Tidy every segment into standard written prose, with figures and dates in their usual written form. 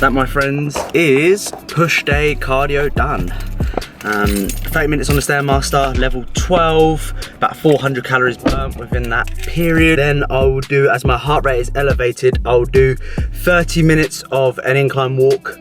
That, my friends, is push day cardio done. 30 minutes on the Stairmaster, level 12, about 400 calories burnt within that period. Then I'll do, as my heart rate is elevated, I'll do 30 minutes of an incline walk.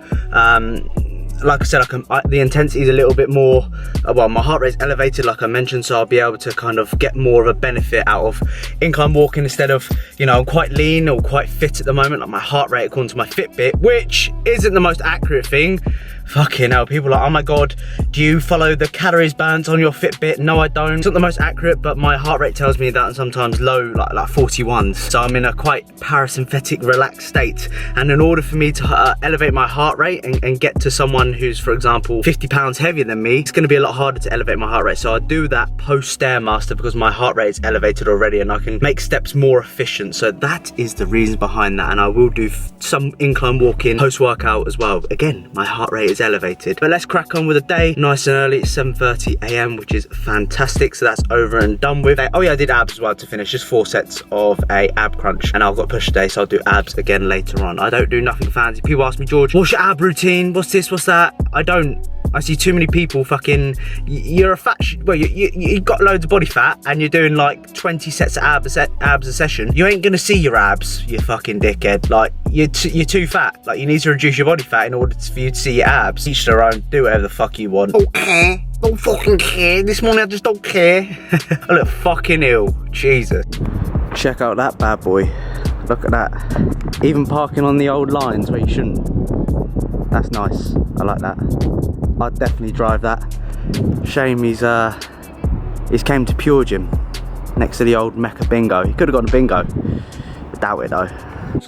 Like I said, the intensity is a little bit more, well, my heart rate is elevated like I mentioned, so I'll be able to kind of get more of a benefit out of incline walking instead of, you know, I'm quite lean or quite fit at the moment, like my heart rate according to my Fitbit, which isn't the most accurate thing. Fucking hell, people are like, oh my God, do you follow the calories bands on your Fitbit? No, I don't. It's not the most accurate, but my heart rate tells me that I'm sometimes low, like 41. So I'm in a quite parasympathetic, relaxed state. And in order for me to elevate my heart rate and get to someone who's, for example, 50 pounds heavier than me, it's gonna be a lot harder to elevate my heart rate. So I do that post Stairmaster because my heart rate is elevated already and I can make steps more efficient. So that is the reason behind that. And I will do some incline walking post-workout as well. Again, my heart rate is elevated. But let's crack on with the day nice and early. It's 7:30 a.m, which is fantastic. So that's over and done with. Oh yeah, I did abs as well to finish, just 4 sets of a ab crunch, and I've got push today, so I'll do abs again later on. I don't do nothing fancy. People ask me, George, what's your ab routine? What's this, what's that? I don't. I see too many people fucking, you're a fat, well, you got loads of body fat and you're doing like 20 sets of abs a session. You ain't gonna see your abs, you fucking dickhead. Like, you're too fat. Like, you need to reduce your body fat in order for you to see your abs. Each their own, do whatever the fuck you want. Don't care, don't fucking care. This morning I just don't care. I look fucking ill, Jesus. Check out that bad boy. Look at that. Even parking on the old lines where you shouldn't. That's nice, I like that. I'd definitely drive that. Shame he's came to Pure Gym next to the old Mecca Bingo. He could have gone to Bingo. Doubt it though.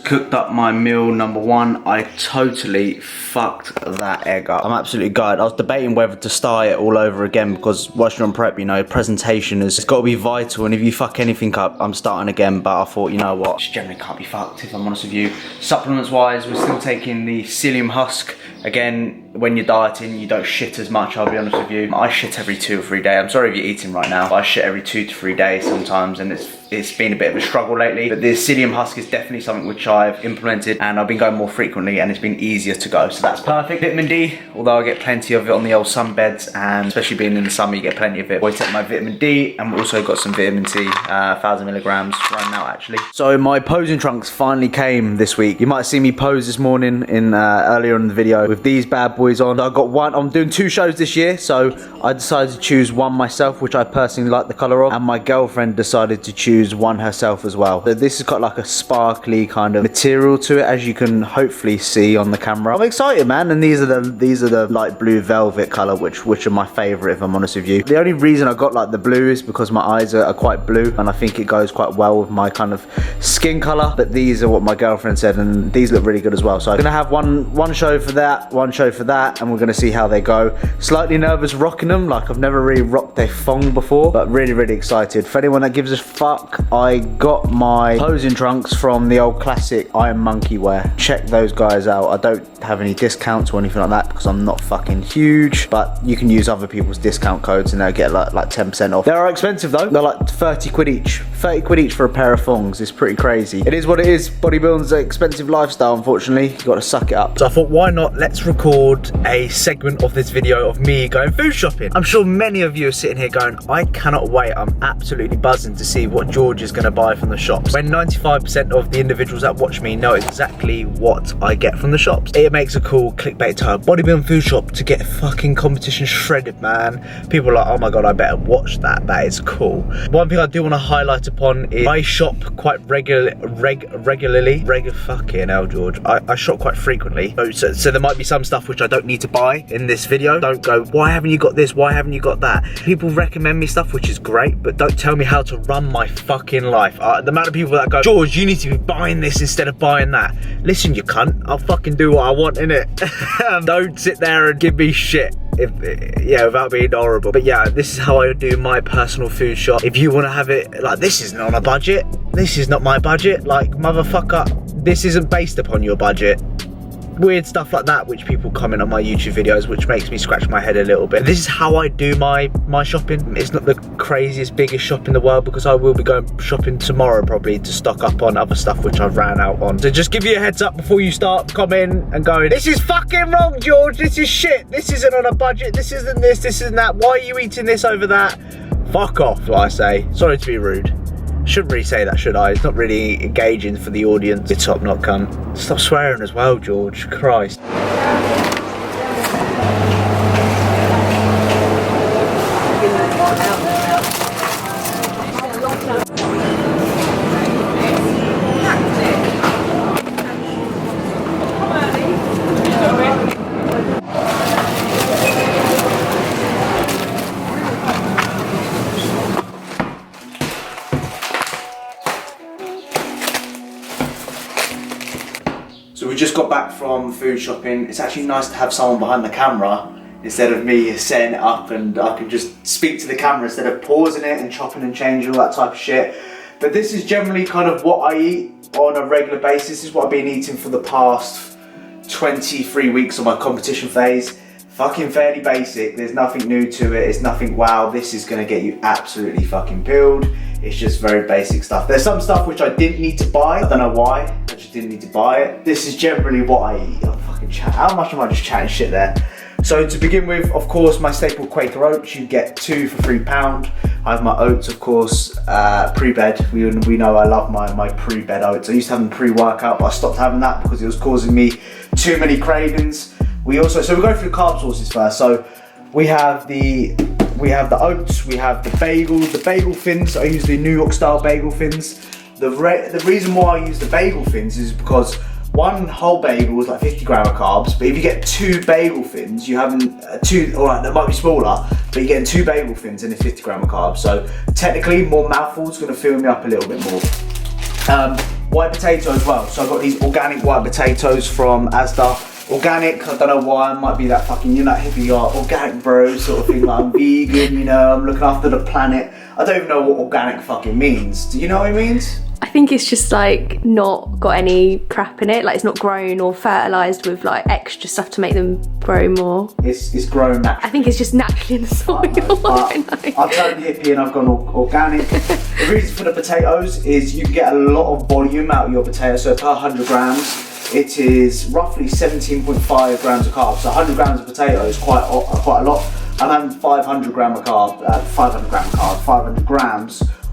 Cooked up my meal number one. I totally fucked that egg up. I'm absolutely gutted. I was debating whether to start it all over again because whilst you're on prep, you know, presentation it's got to be vital, and if you fuck anything up, I'm starting again. But I thought, you know what, just generally can't be fucked if I'm honest with you. Supplements wise, we're still taking the psyllium husk. Again, when you're dieting, you don't shit as much, I'll be honest with you. I shit every 2 or 3 days. I'm sorry if you're eating right now, but I shit every 2 to 3 days sometimes, and it's been a bit of a struggle lately. But the psyllium husk is definitely something which I've implemented, and I've been going more frequently, and it's been easier to go, so that's perfect. Vitamin D, although I get plenty of it on the old sunbeds, and especially being in the summer, you get plenty of it. I take my vitamin D, and we've also got some vitamin C, 1,000 milligrams running out actually. So my posing trunks finally came this week. You might have seen me pose this morning in earlier in the video with these bad boys on. I got one. I'm doing 2 shows this year, so I decided to choose one myself, which I personally like the colour of, and my girlfriend decided to choose one herself as well. So this has got like a sparkly kind of material to it, as you can hopefully see on the camera. I'm excited, man, and these are the light blue velvet colour, which are my favourite if I'm honest with you. The only reason I got like the blue is because my eyes are quite blue, and I think it goes quite well with my kind of skin colour. But these are what my girlfriend said, and these look really good as well. So I'm gonna have one show for that, one show for that, and we're gonna see how they go. Slightly nervous rocking them, like I've never really rocked a thong before, but really excited. For anyone that gives a fuck, I got my posing trunks from the old classic Iron Monkey wear. Check those guys out. I don't have any discounts or anything like that because I'm not fucking huge, but you can use other people's discount codes and they'll get like 10% off. They are expensive though. They're like 30 quid each. 30 quid each for a pair of thongs. It's pretty crazy. It is what it is. Bodybuilding's an expensive lifestyle, unfortunately. You got to suck it up. So I thought, why not? Let's record a segment of this video of me going food shopping. I'm sure many of you are sitting here going, I cannot wait. I'm absolutely buzzing to see what George is going to buy from the shops. When 95% of the individuals that watch me know exactly what I get from the shops. It makes a cool clickbait term. Bodybuilding food shop to get fucking competition shredded, man. People are like, oh my God, I better watch that. That is cool. One thing I do want to highlight upon is I shop quite regularly. Fucking hell, George. I shop quite frequently. So there might be some stuff which I don't need to buy in this video. Don't go, why haven't you got this? Why haven't you got that? People recommend me stuff, which is great, but don't tell me how to run my fucking life. The amount of people that go, George, you need to be buying this instead of buying that. Listen, you cunt, I'll fucking do what I want, innit? Don't sit there and give me shit. Without being horrible. But yeah, this is how I do my personal food shop. If you want to have it, like, this isn't on a budget. This is not my budget. Like, motherfucker, this isn't based upon your budget. weird stuff like that which people comment on my YouTube videos, which makes me scratch my head a little bit. This is how I do my shopping. It's not the craziest, biggest shop in the world, because I will be going shopping tomorrow probably to stock up on other stuff which I've ran out on. So just give you a heads up before you start commenting and going, this is fucking wrong, George, this is shit, this isn't on a budget, this isn't this isn't that, why are you eating this over that? Fuck off, like I say. Sorry to be rude. Shouldn't really say that, should I? It's not really engaging for the audience. You top knot cunt. Stop swearing as well, George. Christ. So we just got back from food shopping. It's actually nice to have someone behind the camera instead of me setting it up, and I can just speak to the camera instead of pausing it and chopping and changing, all that type of shit. But this is generally kind of what I eat on a regular basis. This is what I've been eating for the past 23 weeks of my competition phase. Fucking fairly basic. There's nothing new to it. It's nothing wow. This is gonna get you absolutely fucking peeled. It's just very basic stuff. There's some stuff which I didn't need to buy. I don't know why. I just didn't need to buy it. This is generally what I eat. I'm fucking chat. How much am I just chatting shit there? So to begin with, of course, my staple Quaker oats. You get 2 for £3. I have my oats, of course, pre-bed. We know I love my pre-bed oats. I used to have them pre-workout, but I stopped having that because it was causing me too many cravings. So we go through the carb sources first. So we have the oats, we have the bagels, the bagel fins. I use the New York style bagel fins. The reason why I use the bagel fins is because one whole bagel is like 50 grams of carbs, but if you get 2 bagel fins, you have alright, that might be smaller, but you're getting 2 bagel fins and it's 50 grams of carbs. So technically more mouthfuls going to fill me up a little bit more. White potato as well. So I've got these organic white potatoes from Asda. Organic, I don't know why, I might be that fucking, you're not hippie, you're organic bro sort of thing, like I'm vegan, you know, I'm looking after the planet. I don't even know what organic fucking means. Do you know what it means? I think it's just like not got any crap in it, like it's not grown or fertilised with like extra stuff to make them grow more. It's grown naturally. I think it's just naturally in the soil. I don't know. I've turned hippie and I've gone organic. The reason for the potatoes is you get a lot of volume out of your potato, so per 100 grams. It is roughly 17.5 grams of carbs. So 100 grams of potato is quite a lot. I'm having 500 grams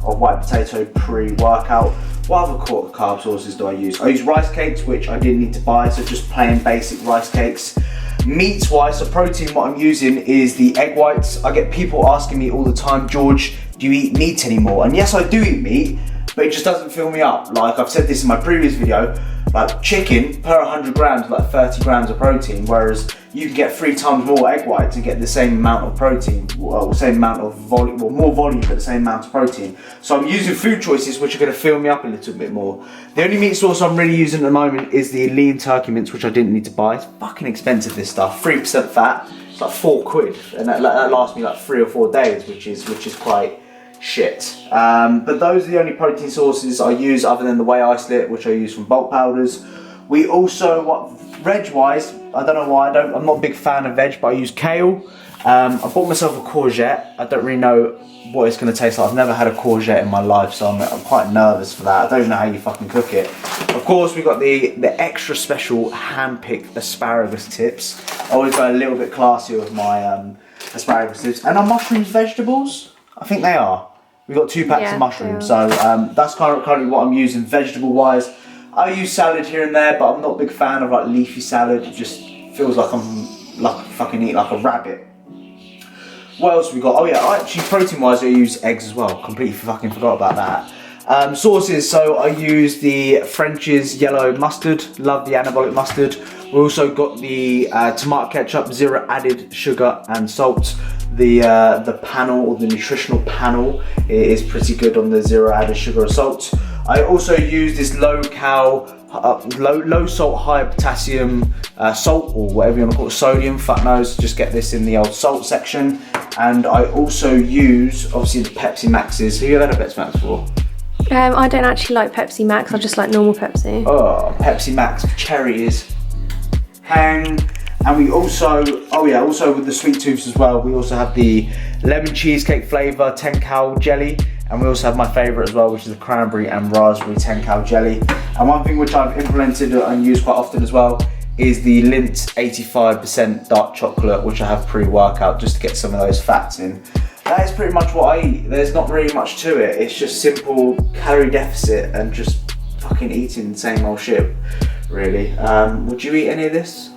of white potato pre-workout. What other carb sources do I use? I use rice cakes, which I didn't need to buy, so just plain basic rice cakes. Meats wise, so protein, what I'm using is the egg whites. I get people asking me all the time, George, do you eat meat anymore? And yes, I do eat meat, but it just doesn't fill me up. Like I've said this in my previous video, like chicken per 100 grams, like 30 grams of protein, whereas you can get 3 times more egg whites and get the same amount of protein, or same amount of volume, well, more volume but the same amount of protein. So I'm using food choices which are going to fill me up a little bit more. The only meat source I'm really using at the moment is the lean turkey mince, which I didn't need to buy. It's fucking expensive, this stuff. 3% fat, it's like £4, and that lasts me like 3 or 4 days, which is quite shit. But those are the only protein sources I use other than the whey isolate, which I use from bulk powders. We also, veg wise, I don't know why, I'm not a big fan of veg, but I use kale. I bought myself a courgette. I don't really know what it's going to taste like. I've never had a courgette in my life, so I'm quite nervous for that. I don't even know how you fucking cook it. Of course, we've got the extra special hand-picked asparagus tips. I always go a little bit classier with my asparagus tips. And are mushrooms vegetables? I think they are. We've got 2 packs of mushrooms, so that's currently what I'm using vegetable-wise. I use salad here and there, but I'm not a big fan of like leafy salad. It just feels like I'm like fucking eating like a rabbit. What else have we got? Oh yeah, actually protein-wise I use eggs as well. Completely fucking forgot about that. Sauces, so I use the French's yellow mustard. Love the anabolic mustard. We also got the tomato ketchup, 0 added sugar and salt. The panel, or the nutritional panel, is pretty good on the 0 added sugar or salt. I also use this low salt, high potassium salt, or whatever you want to call it, sodium, fuck knows, just get this in the old salt section. And I also use, obviously, the Pepsi Maxes. Have you ever had a Pepsi Max before? I don't actually like Pepsi Max, I just like normal Pepsi. Oh, Pepsi Max cherries. Peng. And we also, oh yeah, also with the sweet tooths as well, we also have the lemon cheesecake flavour 10 cal jelly. And we also have my favourite as well, which is the cranberry and raspberry 10 cal jelly. And one thing which I've implemented and used quite often as well is the Lindt 85% dark chocolate, which I have pre-workout just to get some of those fats in. That is pretty much what I eat. There's not really much to it. It's just simple calorie deficit and just fucking eating the same old shit, really. Would you eat any of this?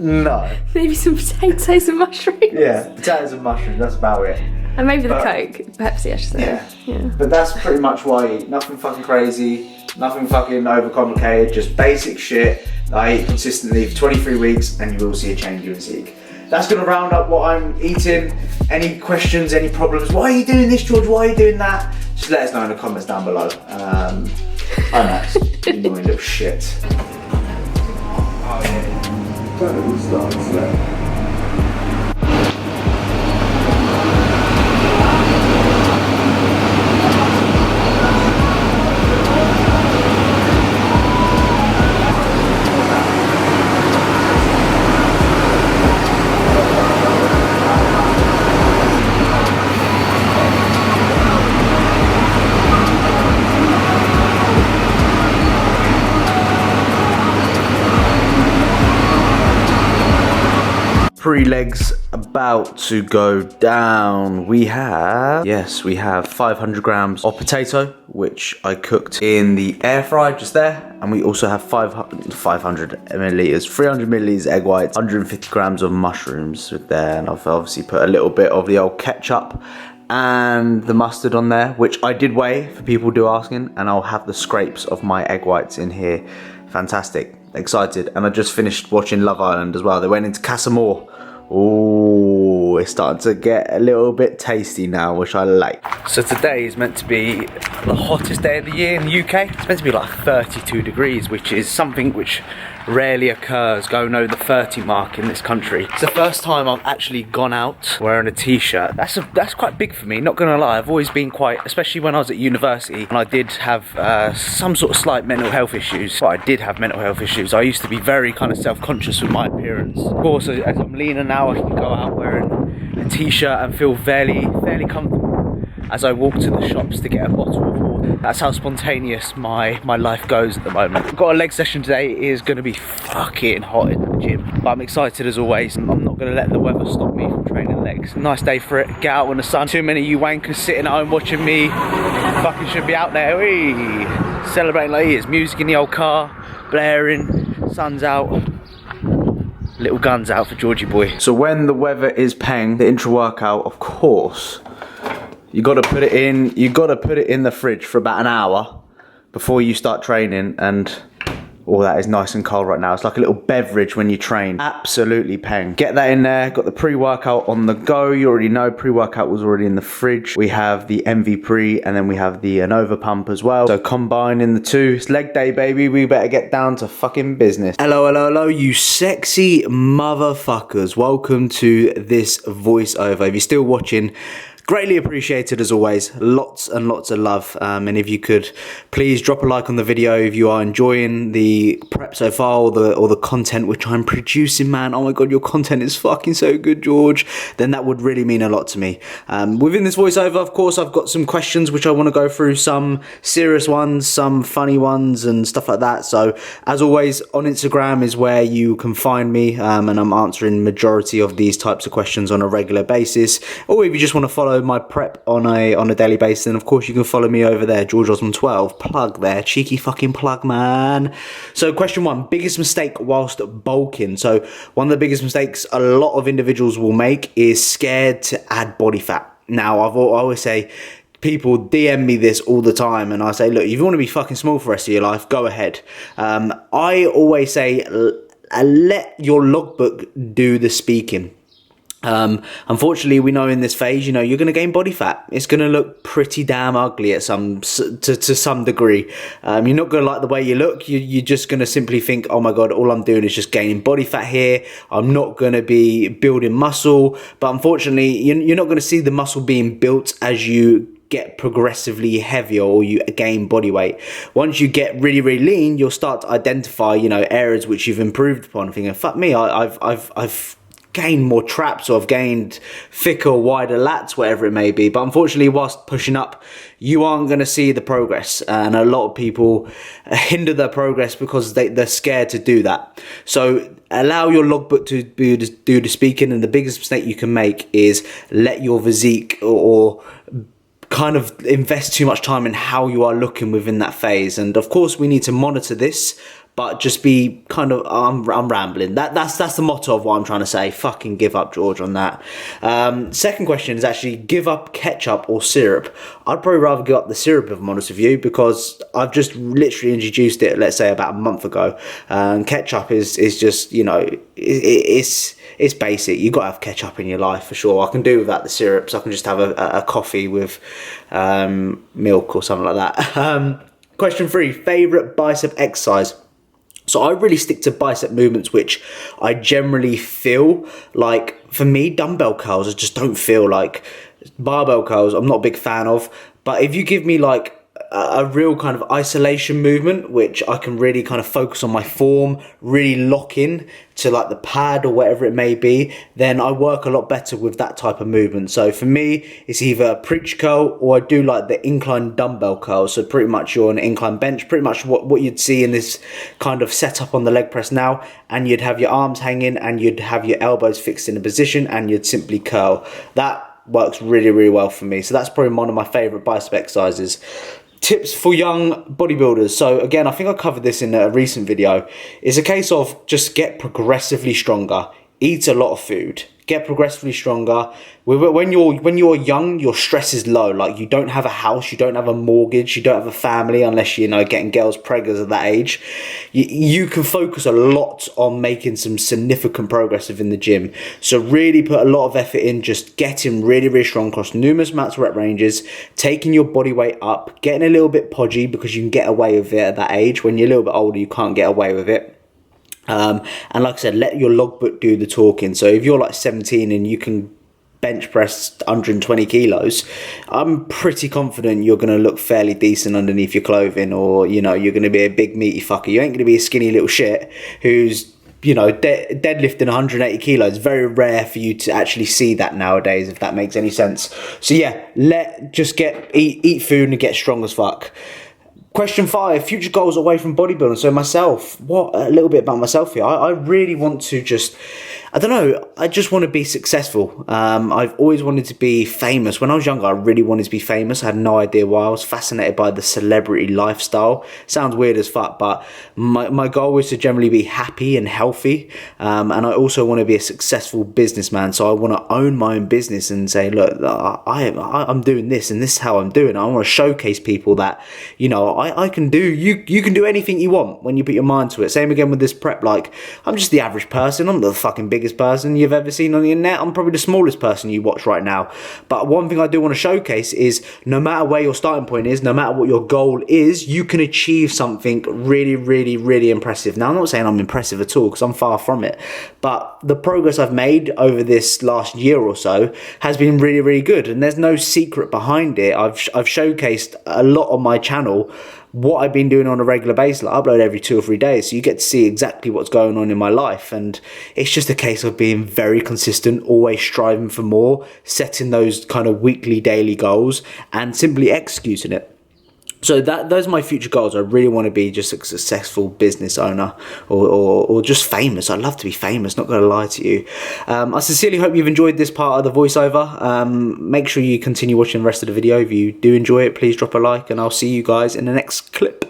No. Maybe some potatoes and mushrooms. Yeah, potatoes and mushrooms, that's about it. And maybe the Coke, Pepsi I should say. Yeah. But that's pretty much what I eat. Nothing fucking crazy, nothing fucking overcomplicated, just basic shit that I eat consistently for 23 weeks and you will see a change in physique. That's going to round up what I'm eating. Any questions, any problems? Why are you doing this, George? Why are you doing that? Just let us know in the comments down below. I'm Max, you annoying little shit. Oh yeah. Don't start today. Pre-legs about to go down. We have 500 grams of potato, which I cooked in the air fryer just there. And we also have 500 milliliters, 300 milliliters egg whites, 150 grams of mushrooms with there. And I've obviously put a little bit of the old ketchup and the mustard on there, which I did weigh for people do asking. And I'll have the scrapes of my egg whites in here. Fantastic. Excited. And I just finished watching Love Island as well. They went into Casamore. Oh, it's starting to get a little bit tasty now, which I like. So today is meant to be the hottest day of the year in the UK. It's meant to be like 32 degrees, which is something which rarely occurs, going over the 30 mark in this country. It's the first time I've actually gone out wearing a t-shirt. That's quite big for me, not gonna lie. I've always been quite, especially when I was at university, and I did have some sort of slight mental health issues. Well, I did have mental health issues. I used to be very kind of self-conscious with my appearance. Of course, as I'm leaner now, I can go out wearing a t-shirt and feel fairly comfortable as I walk to the shops to get a bottle of water. That's how spontaneous my life goes at the moment. I've got a leg session today. It is going to be fucking hot in the gym, but I'm excited as always. I'm not going to let the weather stop me from training legs. Nice day for it. Get out in the sun. Too many of you wankers sitting at home watching me fucking should be out there. Whee! Celebrating like he is. Music in the old car, blaring, sun's out. Little guns out for Georgie boy. So when the weather is peng, the intra workout, of course, you gotta put it in the fridge for about an hour before you start training, and all that is nice and cold right now. It's like a little beverage when you train. Absolutely peng. Get that in there. Got the pre-workout on the go. You already know pre-workout was already in the fridge. We have the MV Pre and then we have the Anova Pump as well. So combining the two, it's leg day, baby. We better get down to fucking business. Hello, you sexy motherfuckers. Welcome to this voiceover. If you're still watching, greatly appreciated as always. Lots and lots of love. And if you could please drop a like on the video if you are enjoying the prep so far, or the content which I'm producing, man. Oh my god, your content is fucking so good, George. Then that would really mean a lot to me. Within this voiceover, of course, I've got some questions which I want to go through, some serious ones, some funny ones and stuff like that. So as always, on Instagram is where you can find me, and I'm answering majority of these types of questions on a regular basis. Or if you just want to follow my prep on a daily basis, then of course you can follow me over there, George Osborne 12. Plug there, cheeky fucking plug, man. So question one, biggest mistake whilst bulking. So one of the biggest mistakes a lot of individuals will make is scared to add body fat. Now I always say, people DM me this all the time, and I say, look, if you want to be fucking small for the rest of your life, go ahead. I always say, let your logbook do the speaking. Unfortunately, we know in this phase, you know, you're going to gain body fat. It's going to look pretty damn ugly at to some degree. You're not going to like the way you look. You're just going to simply think, oh my god, all I'm doing is just gaining body fat here. I'm not going to be building muscle. But unfortunately, you're not going to see the muscle being built as you get progressively heavier or you gain body weight. Once you get really, really lean, you'll start to identify, you know, areas which you've improved upon, thinking, fuck me, I've gained more traps, or I've gained thicker, wider lats, whatever it may be. But unfortunately, whilst pushing up, you aren't going to see the progress, and a lot of people hinder their progress because they're scared to do that. So allow your logbook to do the speaking, and the biggest mistake you can make is let your physique or kind of invest too much time in how you are looking within that phase. And of course we need to monitor this, but just be kind of, I'm rambling. That's the motto of what I'm trying to say. Fucking give up, George, on that. Second question is actually, give up ketchup or syrup. I'd probably rather give up the syrup, if I'm honest with you, because I've just literally introduced it, let's say about a month ago. Ketchup is just, you know, it's basic. You've got to have ketchup in your life for sure. I can do without the syrups. I can just have a coffee with milk or something like that. Question 3, favourite bicep exercise. So I really stick to bicep movements which I generally feel like. For me, dumbbell curls I just don't feel like. Barbell curls I'm not a big fan of. But if you give me like a real kind of isolation movement, which I can really kind of focus on my form, really lock in to like the pad or whatever it may be, then I work a lot better with that type of movement. So for me, it's either a preacher curl, or I do like the incline dumbbell curl. So pretty much you're on an incline bench, pretty much what you'd see in this kind of setup on the leg press now, and you'd have your arms hanging and you'd have your elbows fixed in a position and you'd simply curl. That works really, really well for me. So that's probably one of my favorite bicep exercises. Tips for young bodybuilders. So again, I think I covered this in a recent video. It's a case of just get progressively stronger, eat a lot of food, get progressively stronger. When you're young, your stress is low. Like, you don't have a house, you don't have a mortgage, you don't have a family, unless you're, you know, getting girls preggers at that age. You can focus a lot on making some significant progress within the gym. So really put a lot of effort in just getting really, really strong across numerous amounts of rep ranges, taking your body weight up, getting a little bit podgy, because you can get away with it at that age. When you're a little bit older, you can't get away with it. And like I said, let your logbook do the talking. So if you're like 17 and you can bench press 120 kilos, I'm pretty confident you're going to look fairly decent underneath your clothing, or, you know, you're going to be a big meaty fucker. You ain't going to be a skinny little shit who's, you know, deadlifting 180 kilos. It's very rare for you to actually see that nowadays, if that makes any sense. So yeah, eat food and get strong as fuck. Question 5, future goals away from bodybuilding. So myself, a little bit about myself here. I really want to just, I don't know, I just want to be successful. I've always wanted to be famous. When I was younger, I really wanted to be famous. I had no idea why. I was fascinated by the celebrity lifestyle. Sounds weird as fuck, but my goal was to generally be happy and healthy. And I also want to be a successful businessman. So I want to own my own business and say, look, I'm doing this and this is how I'm doing it. I want to showcase people that, you know, I can do, you can do anything you want when you put your mind to it. Same again with this prep. Like, I'm just the average person. I'm not the fucking biggest person you've ever seen on the internet. I'm probably the smallest person you watch right now. But one thing I do want to showcase is, no matter where your starting point is, no matter what your goal is, you can achieve something really, really, really impressive. Now, I'm not saying I'm impressive at all, because I'm far from it. But the progress I've made over this last year or so has been really, really good. And there's no secret behind it. I've showcased a lot on my channel what I've been doing on a regular basis. Like, I upload every 2 or 3 days, so you get to see exactly what's going on in my life. And it's just a case of being very consistent, always striving for more, setting those kind of weekly, daily goals, and simply executing it. So those are my future goals. I really want to be just a successful business owner, or just famous. I'd love to be famous, not going to lie to you. I sincerely hope you've enjoyed this part of the voiceover. Make sure you continue watching the rest of the video. If you do enjoy it, please drop a like, and I'll see you guys in the next clip.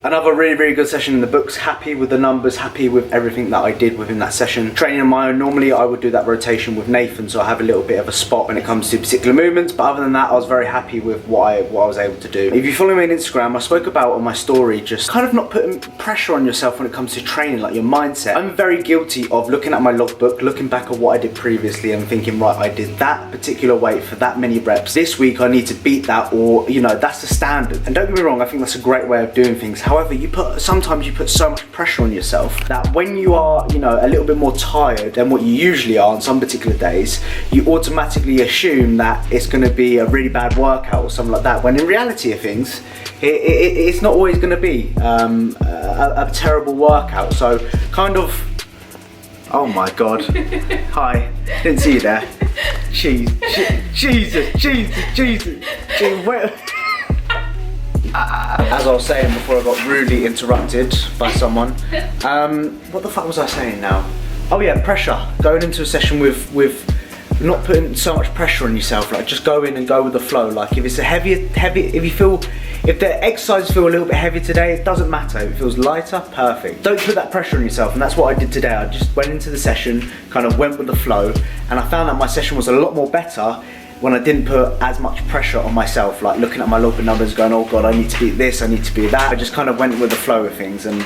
Another really, really good session in the books. Happy with the numbers, happy with everything that I did within that session. Training on my own, normally I would do that rotation with Nathan, so I have a little bit of a spot when it comes to particular movements, but other than that, I was very happy with what I was able to do. If you follow me on Instagram, I spoke about on my story just kind of not putting pressure on yourself when it comes to training, like your mindset. I'm very guilty of looking at my logbook, looking back at what I did previously and thinking, right, I did that particular weight for that many reps. This week I need to beat that, or, you know, that's the standard. And don't get me wrong, I think that's a great way of doing things. However, sometimes you put so much pressure on yourself that when you are, you know, a little bit more tired than what you usually are on some particular days, you automatically assume that it's going to be a really bad workout or something like that, when in reality of things, it's not always going to be a terrible workout. So kind of, oh my god, hi, didn't see you there. Jesus, wait. As I was saying before, I got rudely interrupted by someone. What the fuck was I saying now? Oh yeah, pressure. Going into a session with not putting so much pressure on yourself. Like, just go in and go with the flow. Like, if it's a heavy, if the exercises feel a little bit heavy today, it doesn't matter. If it feels lighter, perfect. Don't put that pressure on yourself, and that's what I did today. I just went into the session, kind of went with the flow, and I found that my session was a lot more better when I didn't put as much pressure on myself, like looking at my local numbers going, oh god, I need to beat this, I need to beat that. I just kind of went with the flow of things, and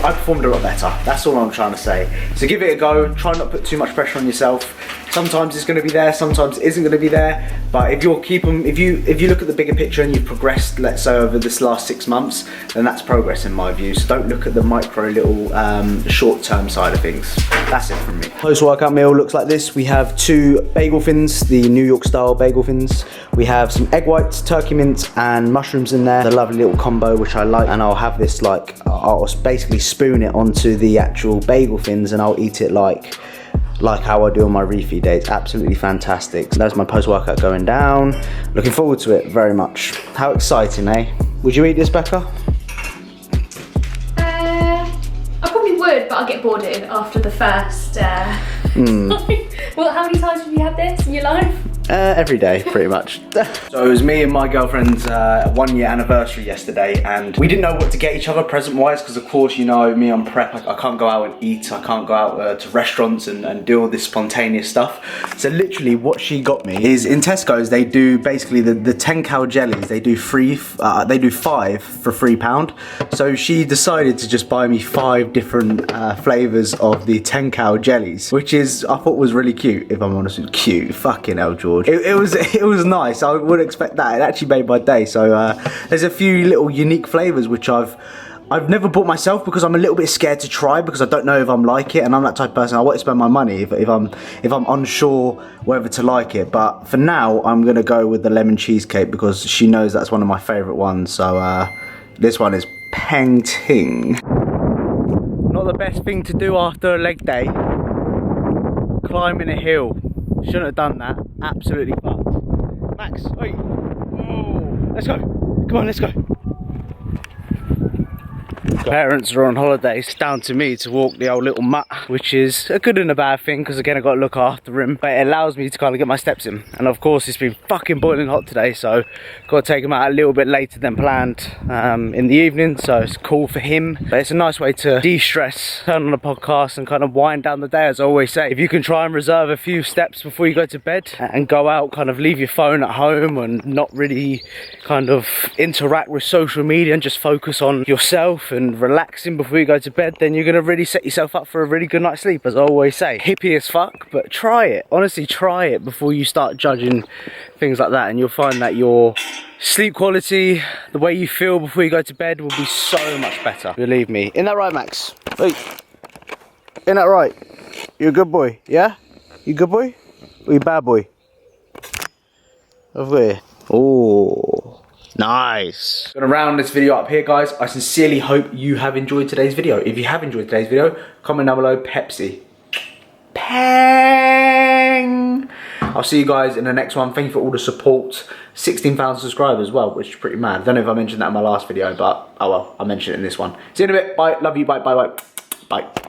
I performed a lot better. That's all I'm trying to say. So give it a go, try not to put too much pressure on yourself. Sometimes it's going to be there, sometimes it isn't going to be there, but if you look at the bigger picture and you've progressed, let's say over this last 6 months, then that's progress in my view. So don't look at the micro little short-term side of things. That's it from me. Post-workout meal looks like this. We have 2 bagel fins, the New York style bagel fins. We have some egg whites, turkey mince and mushrooms in there. The lovely little combo which I like, and I'll have this like, I'll basically spoon it onto the actual bagel fins and I'll eat it like how I do on my refeed days. Absolutely fantastic. So that's my post-workout going down. Looking forward to it very much. How exciting, eh? Would you eat this, Becca? I probably would, but I'll get bored of it after the first Well, how many times have you had this in your life? Every day, pretty much. So it was me and my girlfriend's 1-year anniversary yesterday, and we didn't know what to get each other present-wise, because of course, you know, me on prep, I can't go out and eat, I can't go out to restaurants and do all this spontaneous stuff. So literally what she got me is, in Tesco's, they do basically the 10 cal jellies, they do 5 for £3. So she decided to just buy me 5 different flavours of the 10 cal jellies, which is, I thought was really cute, if I'm honest with you. Cute, fucking hell, George. It was nice. I wouldn't expect that. It actually made my day. So there's a few little unique flavours which I've never bought myself, because I'm a little bit scared to try, because I don't know if I'm like it, and I'm that type of person. I won't spend my money if I'm unsure whether to like it. But for now, I'm gonna go with the lemon cheesecake, because she knows that's one of my favourite ones. So this one is Peng Ting. Not the best thing to do after a leg day. Climbing a hill. Shouldn't have done that. Absolutely fucked. Max, wait. Whoa. Let's go. Come on, let's go. Parents are on holiday. It's down to me to walk the old little mutt, which is a good and a bad thing, because again, I've got to look after him, but it allows me to kind of get my steps in. And of course, it's been fucking boiling hot today, so got to take him out a little bit later than planned in the evening, so it's cool for him. But it's a nice way to de-stress, turn on a podcast and kind of wind down the day. As I always say, if you can try and reserve a few steps before you go to bed and go out, kind of leave your phone at home and not really kind of interact with social media and just focus on yourself and relaxing before you go to bed, then you're going to really set yourself up for a really good night's sleep. As I always say, hippie as fuck, but try it. Honestly, try it before you start judging things like that, and you'll find that your sleep quality, the way you feel before you go to bed, will be so much better. Believe me. Isn't that right, Max? Wait. Isn't that right? You're a good boy, yeah? You good boy? Or you bad boy? Over here. Oh. Nice. Gonna round this video up here, guys. I sincerely hope you have enjoyed today's video. If you have enjoyed today's video, comment down below Pepsi. Pang! I'll see you guys in the next one. Thank you for all the support. 16,000 subscribers as well, which is pretty mad. I don't know if I mentioned that in my last video, but oh well, I'll mention it in this one. See you in a bit. Bye. Love you. Bye. Bye. Bye. Bye.